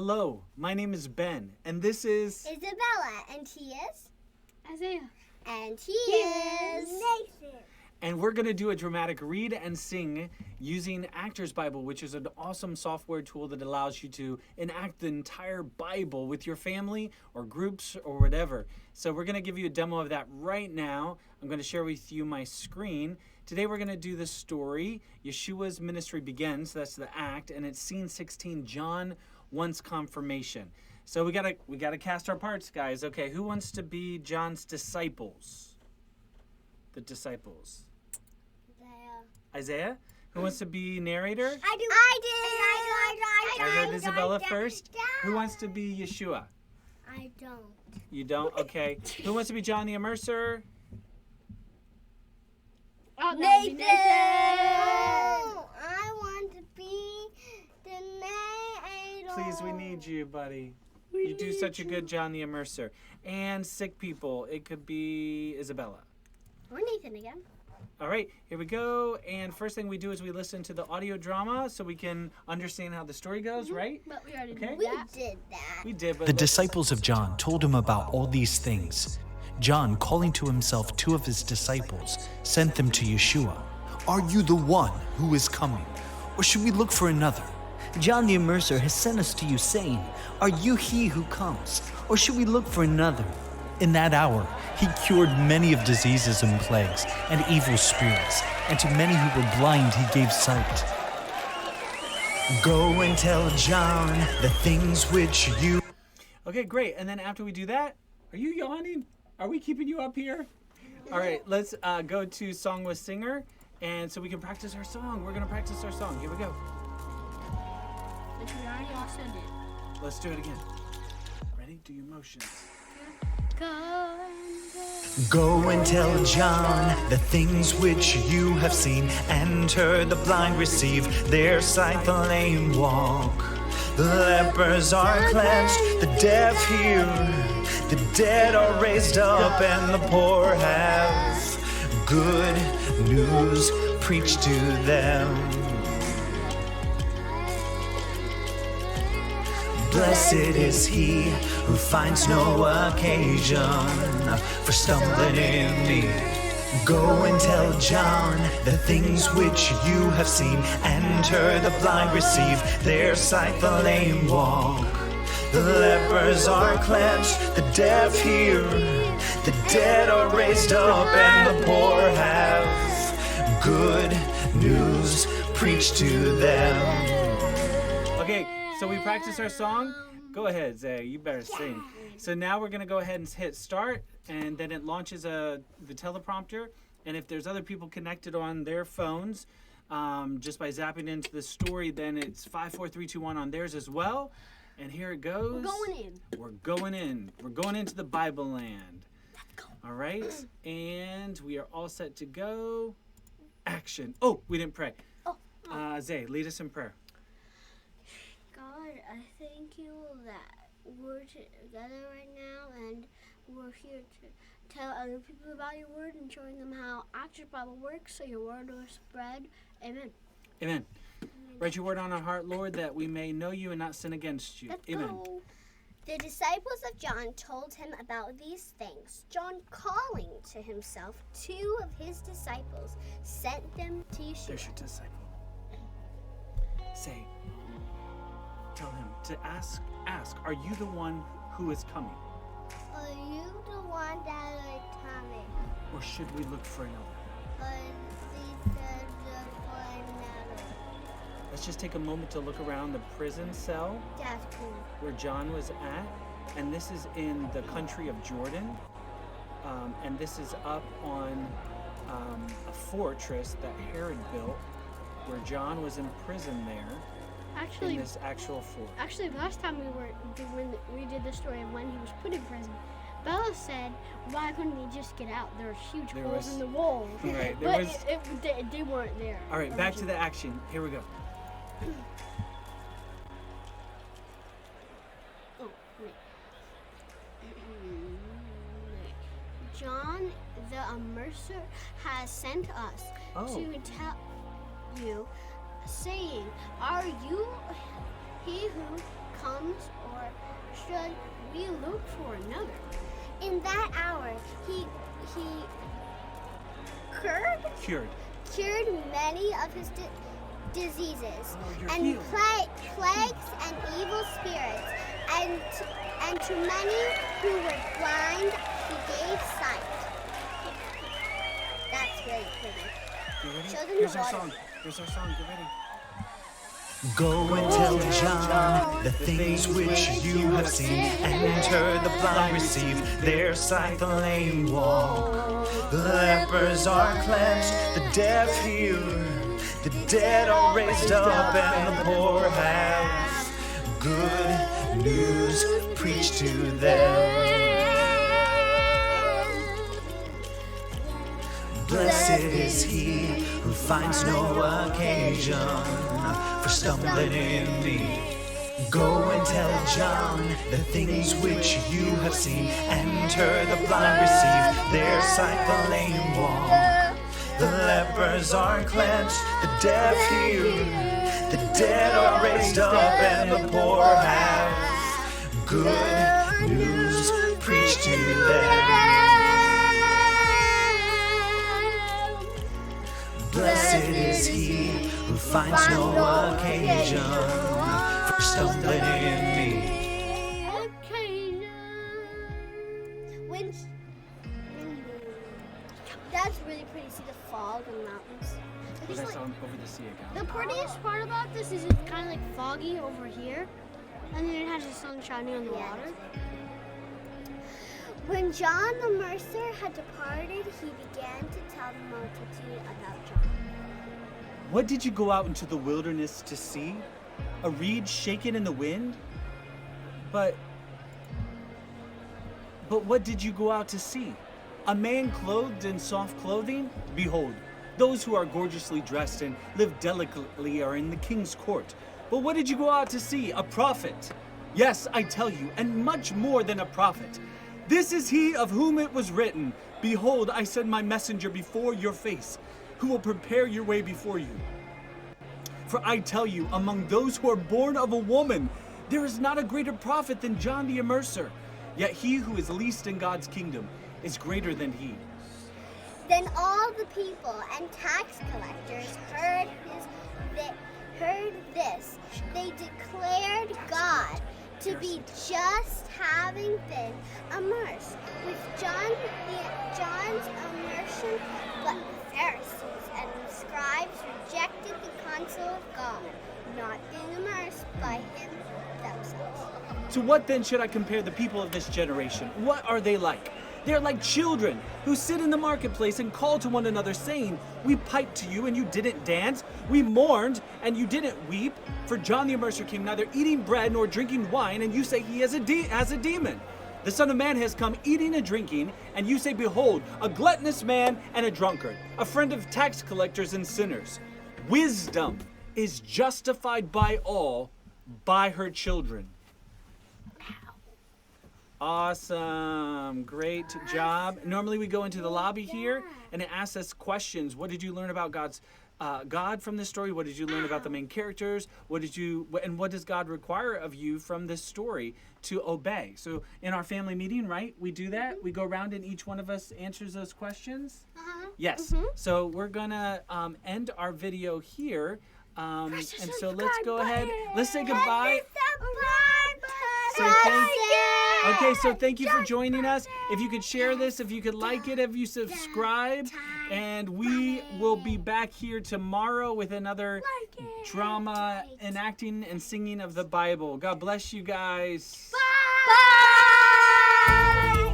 Hello, my name is Ben, and this is Isabella, and he is Isaiah, and he is Nathan. And we're going to do a dramatic read and sing using ActorsBible, which is an awesome software tool that allows you to enact the entire Bible with your family or groups or whatever. So we're going to give you a demo of that right now. I'm going to share with you my screen. Today we're going to do the story. Yeshua's ministry begins. That's the act, and it's scene 16. John wants confirmation. So we gotta cast our parts, guys. Okay, who wants to be John's disciples? The disciples. Isaiah? Who wants to be narrator? I do. I heard Isabella first. Who wants to be Yeshua? I don't. You don't? Okay. Who wants to be John the Immerser? Oh, Nathan. I want to be the narrator. Please, we need you, buddy. You do such a good John the Immerser. And sick people, it could be Isabella. Or Nathan again. All right, here we go. And first thing we do is we listen to the audio drama so we can understand how the story goes, right? But we already Okay. did We that. did that. We did, but The disciples of John told him about all these things. John, calling to himself 2 of his disciples, sent them to Yeshua. "Are you the one who is coming, or should we look for another? John the Immerser has sent us to you, saying, 'Are you he who comes, or should we look for another?'" In that hour, he cured many of diseases and plagues and evil spirits, and to many who were blind he gave sight. "Go and tell John the things which you..." Okay, great. And then after we do that, are you yawning? Are we keeping you up here? All right, let's go to Song with Singer, and so we can practice our song. We're going to practice our song. Here we go. Which we already also did. Let's do it again. Ready? Do your motions. "Go and tell John the things which you have seen. Enter, the blind receive their sight, the lame walk. The lepers are cleansed, the deaf hear, the dead are raised up, and the poor have good news preached to them. Blessed is he who finds no occasion for stumbling in me. Go and tell John the things which you have seen. Enter, the blind receive their sight, the lame walk. The lepers are cleansed, the deaf hear, the dead are raised up, and the poor have good news preached to them." Okay, so we practice our song. Go ahead, Zay. You better sing. So now we're going to go ahead and hit start, and then it launches the teleprompter. And if there's other people connected on their phones, just by zapping into the story, then it's 5, 4, 3, 2, 1 on theirs as well. And here it goes. We're going in. We're going in. We're going into the Bible land. Let's go. All right. And we are all set to go. Action. Oh, we didn't pray. Oh. Zay, lead us in prayer. God, I thank you that we're together right now and we're here to tell other people about your word and showing them how ActorsBible works so your word will spread. Amen. Amen. Write your word on our heart, Lord, that we may know you and not sin against you. Let's Amen. go. The disciples of John told him about these things. John, calling to himself 2 of his disciples, sent them to There's Yeshua. your disciple. Say, tell him to ask, are you the one who is coming? Are you the one that is coming? Or should we look for another? Let's just take a moment to look around the prison cell That's cool. where John was at. And this is in the country of Jordan. And this is up on a fortress that Herod built where John was in prison there Actually, in this actual fort. last time when we did the story of when he was put in prison, Bella said, "Why couldn't he just get out? There are huge There holes was- in the walls." Right, there But was- they weren't there. All right, back to the action. Here we go. Oh, wait. John the Immerser has sent us to tell you, saying, "Are you he who comes, or should We look for another. in that hour he cured many of his diseases you're and healed. plagues and evil spirits, and to many who were blind he gave sight. That's really pretty. You ready? Show them Here's the our water. song. Here's our song. Get ready. Go and tell John the things which you have seen. Enter, the blind receive their sight, the lame walk. The lepers are cleansed, the deaf hear, the dead are raised up, and the poor have good news preached to them. Blessed is he who finds no occasion for stumbling in me. Go and tell John the things which you have seen. Enter, the blind receive their sight, the lame walk. The lepers are cleansed, the deaf hear, the dead are raised up, and the poor have good news preached to them. Blessed is he who finds no occasion for stumbling in me. That's really pretty. See the fog and mountains. Well, that's on over the sea again. The prettiest part about this is it's kind of like foggy over here, and then it has the sun shining on the Yeah. water. When John the Mercer had departed, he began to tell the multitude about John. What did you go out into the wilderness to see? A reed shaken in the wind? But what did you go out to see? A man clothed in soft clothing? Behold, those who are gorgeously dressed and live delicately are in the king's court. But what did you go out to see? A prophet. Yes, I tell you, and much more than a prophet. This is he of whom it was written, Behold, I send my messenger before your face, who will prepare your way before you. For I tell you, among those who are born of a woman, there is not a greater prophet than John the Immerser. Yet he who is least in God's kingdom is greater than he. Then all the people and tax collectors heard this. They declared God to be just, having been immersed with John's immersion, but the Pharisees and the scribes rejected the counsel of God, not being immersed by him themselves. To what then should I compare the people of this generation? What are they like? They are like children who sit in the marketplace and call to one another, saying, We piped to you and you didn't dance. We mourned and you didn't weep. For John the Immerser came neither eating bread nor drinking wine, and you say he has a demon. The Son of Man has come eating and drinking, and you say, Behold, a gluttonous man and a drunkard, a friend of tax collectors and sinners. Wisdom is justified by all by her children. Awesome. Great job. Normally we go into the lobby here and it asks us questions. What did you learn about God from this story? What did you learn about the main characters? What does God require of you from this story to obey? So in our family meeting, right, we do that. We go around and each one of us answers those questions. Yes. So we're gonna end our video here. And so let's go ahead. Let's say goodbye. Say thank you. Okay, so thank you for joining us. If you could share this, if you could like it, if you subscribe, and we will be back here tomorrow with another drama, enacting and singing of the Bible. God bless you guys. Bye.